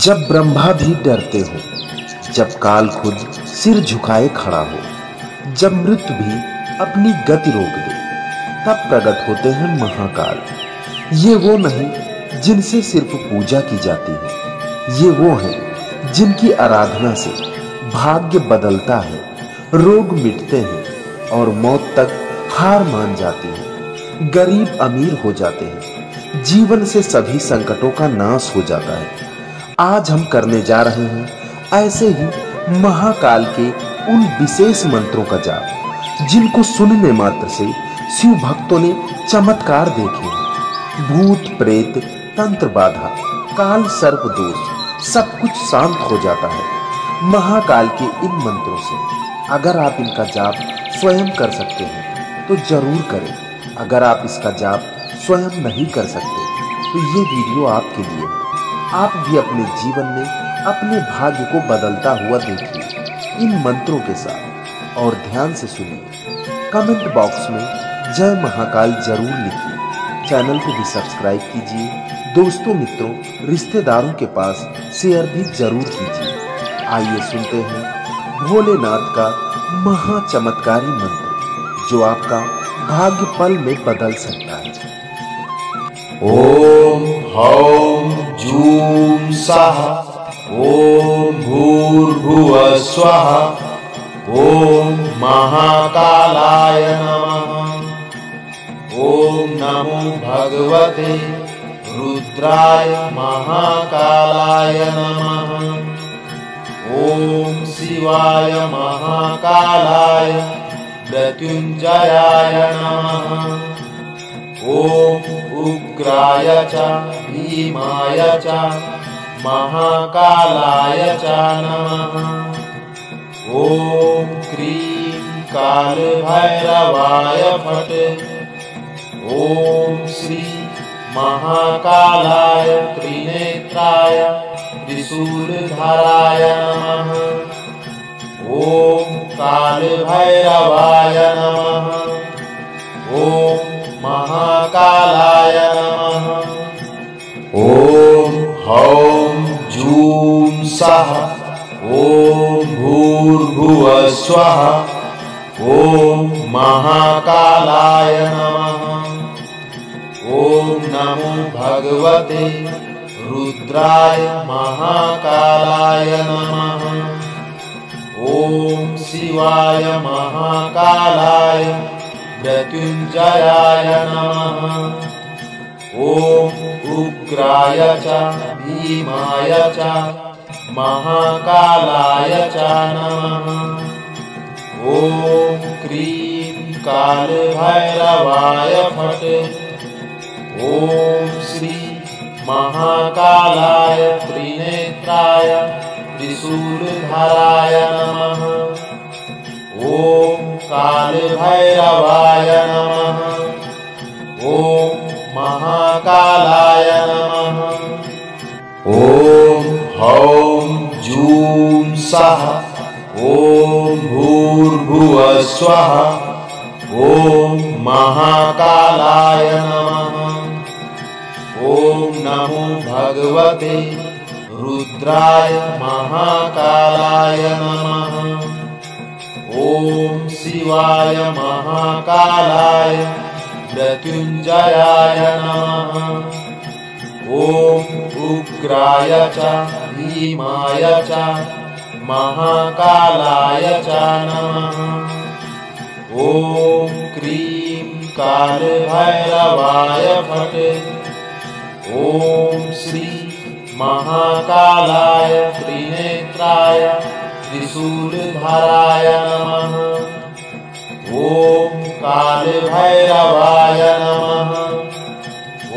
जब ब्रह्मा भी डरते हो, जब काल खुद सिर झुकाए खड़ा हो, जब मृत्यु भी अपनी गति रोक दे, तब प्रकट होते हैं महाकाल। ये वो नहीं जिनसे सिर्फ पूजा की जाती है, ये वो हैं जिनकी आराधना से भाग्य बदलता है, रोग मिटते हैं और मौत तक हार मान जाती है। गरीब अमीर हो जाते हैं, जीवन से सभी संकटों का नाश हो जाता है। आज हम करने जा रहे हैं ऐसे ही महाकाल के उन विशेष मंत्रों का जाप, जिनको सुनने मात्र से शिव भक्तों ने चमत्कार देखे हैं। भूत प्रेत, तंत्र बाधा, काल सर्प दोष सब कुछ शांत हो जाता है महाकाल के इन मंत्रों से। अगर आप इनका जाप स्वयं कर सकते हैं तो जरूर करें। अगर आप इसका जाप स्वयं नहीं कर सकते तो ये वीडियो आपके लिए है। आप भी अपने जीवन में अपने भाग्य को बदलता हुआ देखिए इन मंत्रों के साथ और ध्यान से सुनिए। कमेंट बॉक्स में जय महाकाल जरूर लिखिए। चैनल को भी सब्सक्राइब कीजिए। दोस्तों, मित्रों, रिश्तेदारों के पास शेयर भी जरूर कीजिए। आइए सुनते हैं भोलेनाथ का महा चमत्कारी मंत्र, जो आपका भाग्य पल में बदल सकता है। ओम हौम जूम स्वाहा, ओम भूर्भुवः स्वाहा, ओम महाकालाय नमः। ओम नमो भगवते रुद्राय महाकालाय नमः। ओम शिवाय महाकालाय मृत्युंजयाय नमः। ओम उग्राय च भीमाय च महाकालाय च नमः। ओम क्रीं कालभैरवाय फट्। ओम श्री महाकालाय त्रिनेत्राय त्रिशूलधराय नमः। ओम कालभैरवाय नमः। ओम महाकालाय नमः। ओम हौम जूम स्वाहा, ओम भूर्भुवः स्वाहा, ओम महाकालाय नमः। ओम नमो भगवते रुद्राय महाकालाय नमः। ओम शिवाय महाकालाय मृत्युंजयाय नमः। ओम उग्राय च भीमाय च महाकालाय च नमः। ओम क्रीं कालभैरवाय फट्। ओम श्री महाकालाय त्रिनेत्राय त्रिशूलधराय नमः। ओम कालभैरवाय नमः। ओम महाकालाय नमः। ओम हौम जूम स्वाहा, ओम भूर्भुवः स्वाहा, ओम महाकालाय नमः। ओम नमो भगवते रुद्राय महाकालाय नमः। ओम शिवाय महाकालाय मृत्युंजयाय नमः। ओम उग्राय च भीमाय च महाकालाय च नमः। ओम क्रीं कालभैरवाय फट्। ओम श्री महाकालाय त्रिनेत्राय त्रिशूलधराय नमः। ओम कालभैरवाय नमः।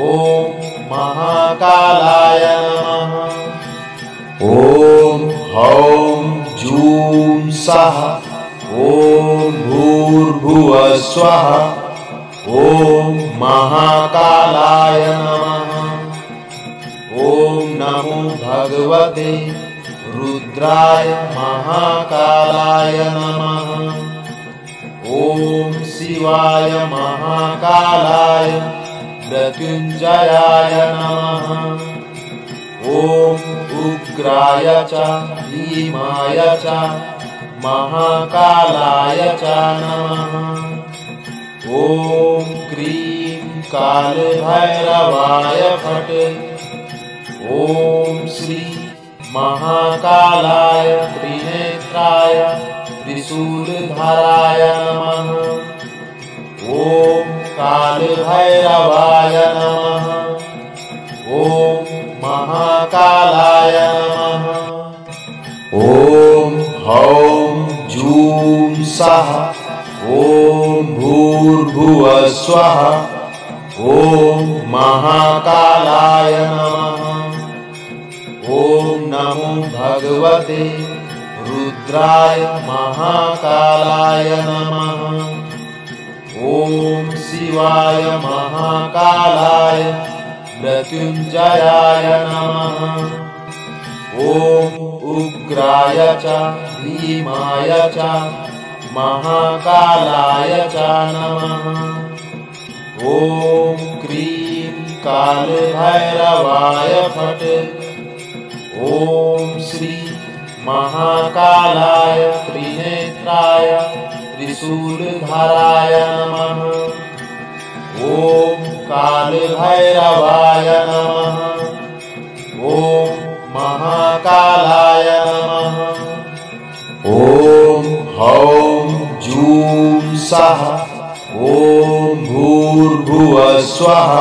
ओम महाकालाय नमः। ओम हौम जूम स्वाहा, ओम भूर्भुवः स्वाहा, ओम महाकालाय नमः। ओम नमो भगवते रुद्राय महाकालाय नमः। ओम शिवाय महाकालाय मृत्युंजयाय नमः। ॐ उग्राय च भीमाय च महाकालाय च नमः। ॐ क्रीं कालभैरवाय फट्। ॐ श्री महाकालाय त्रिनेत्राय त्रिशूलधराय नमः। ॐ कालभैरवाय नमः। ॐ महाकालाय नमः। ॐ हौं जूं सः। ॐ भूर्भुवः स्वः। ॐ महाकालाय नमः। ॐ नमो भगवते रुद्राय महाकालाय नमः। ॐ शिवाय महाकालाय मृत्युञ्जयाय नमः। ॐ उग्राय च भीमाय च महाकालाय च नमः। ॐ क्रीं कालभैरवाय फट्। ॐ श्री महाकालाय त्रिनेत्राय त्रिशूलधराय नमः। ॐ कालभैरवाय नमः। ॐ महाकालाय नमः। ॐ हौं जूं सः। ॐ भूर्भुवः स्वः।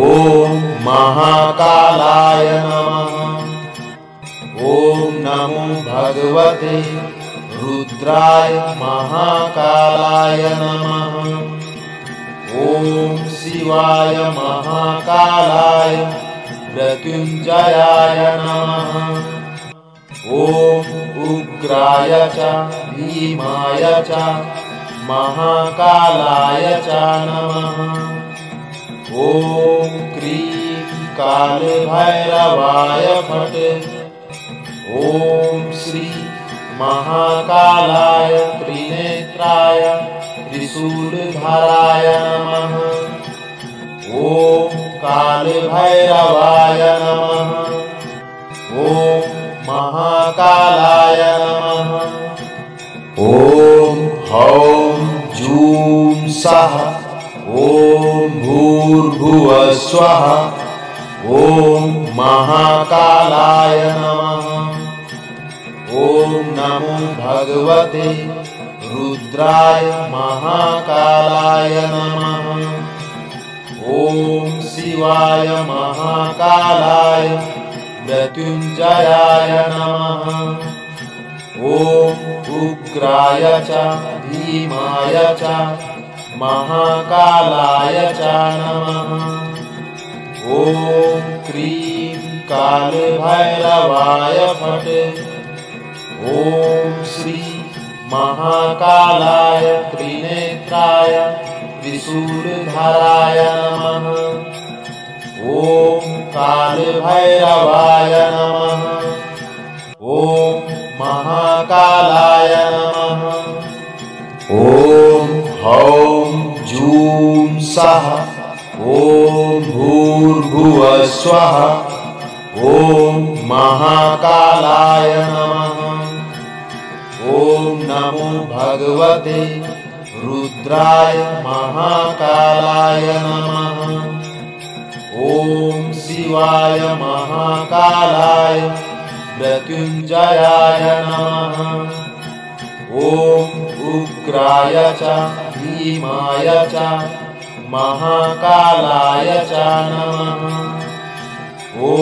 ॐ महाकालाय नमः। ॐ नमो भगवते रुद्राय महाकालाय नमः। ॐ शिवाय महाकालाय मृत्युञ्जयाय नमः। ॐ उग्राय च भीमाय च महाकालाय च नमः। ॐ क्रीं कालभैरवाय फट्। ॐ श्री महाकालाय त्रिनेत्राय त्रिशूलधराय नमः। ॐ कालभैरवाय नमः। ॐ महाकालाय नमः। ॐ हौं जूं सः। ॐ भूर्भुवः स्वः। ॐ महाकालाय नमः। ॐ नमो भगवते रुद्राय महाकालाय नमः। ॐ शिवाय महाकालाय मृत्युञ्जयाय नमः। ॐ उग्राय च भीमाय च महाकालाय च नमः। ॐ क्रीं कालभैरवाय फट्। ॐ श्री महाकालाय त्रिनेत्राय त्रिशूलधराय नमः। ॐ कालभैरवाय नमः। ॐ महाकालाय नमः। ॐ हौं जूं सः। ॐ भूर्भुवः स्वः। ॐ महाकालाय नमः। ॐ नमो भगवते रुद्राय महाकालाय नमः। ॐ शिवाय महाकालाय मृत्युञ्जयाय नमः। ॐ उग्राय च भीमाय च महाकालाय च नमः। ॐ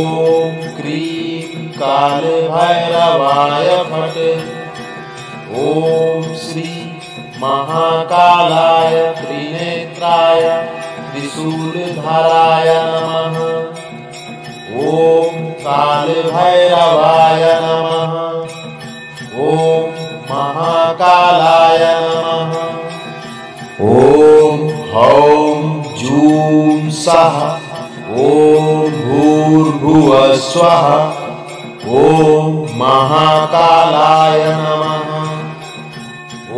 क्रीं कालभैरवाय फट्। ॐ श्री महाकालाय त्रिनेत्राय त्रिशूलधराय नमः। ॐ कालभैरवाय नमः। ॐ महाकालाय नमः। ॐ हौं जूं सः। ॐ भूर्भुवः स्वः। ॐ महाकालाय नमः।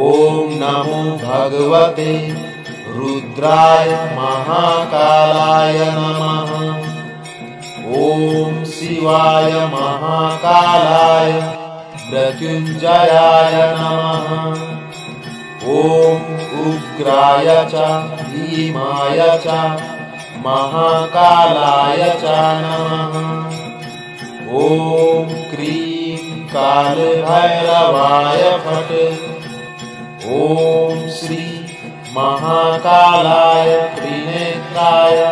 ॐ नमो भगवते रुद्राय महाकालाय नमः। ॐ शिवाय शिवाय महाकालाय मृत्युञ्जयाय नमः। ॐ उग्राय च भीमाय च महाकालाय च नमः। ॐ क्रीं कालभैरवाय फट्। ॐ श्री महाकालाय त्रिनेत्राय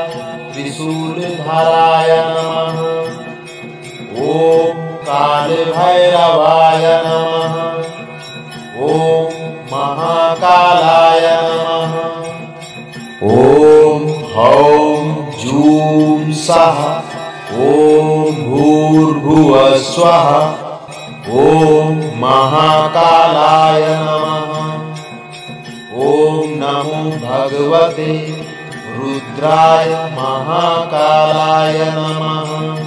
त्रिशूलधराय नमः। ॐ कालभैरवाय नमः। ॐ महाकालाय नमः। ॐ हौं जूं सः ॐ भूर्भुवः स्वः। ॐ महाकालाय नमः। ॐ नमो भगवते रुद्राय महाकालाय नमः।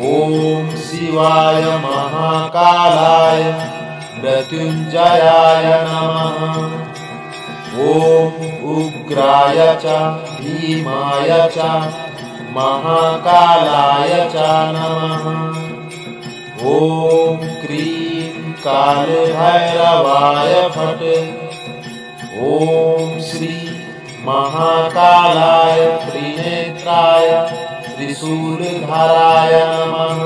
ॐ शिवाय महाकालाय मृत्युञ्जयाय नमः। ॐ उग्राय च भीमाय च महाकालाय च नमः। ॐ क्रीं कालभैरवाय फट्। ॐ श्री महाकालाय त्रिनेत्राय त्रिशूलधराय नमः।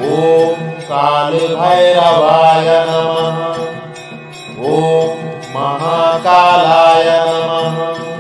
ॐ कालभैरवाय नमः। ॐ महाकालाय नमः।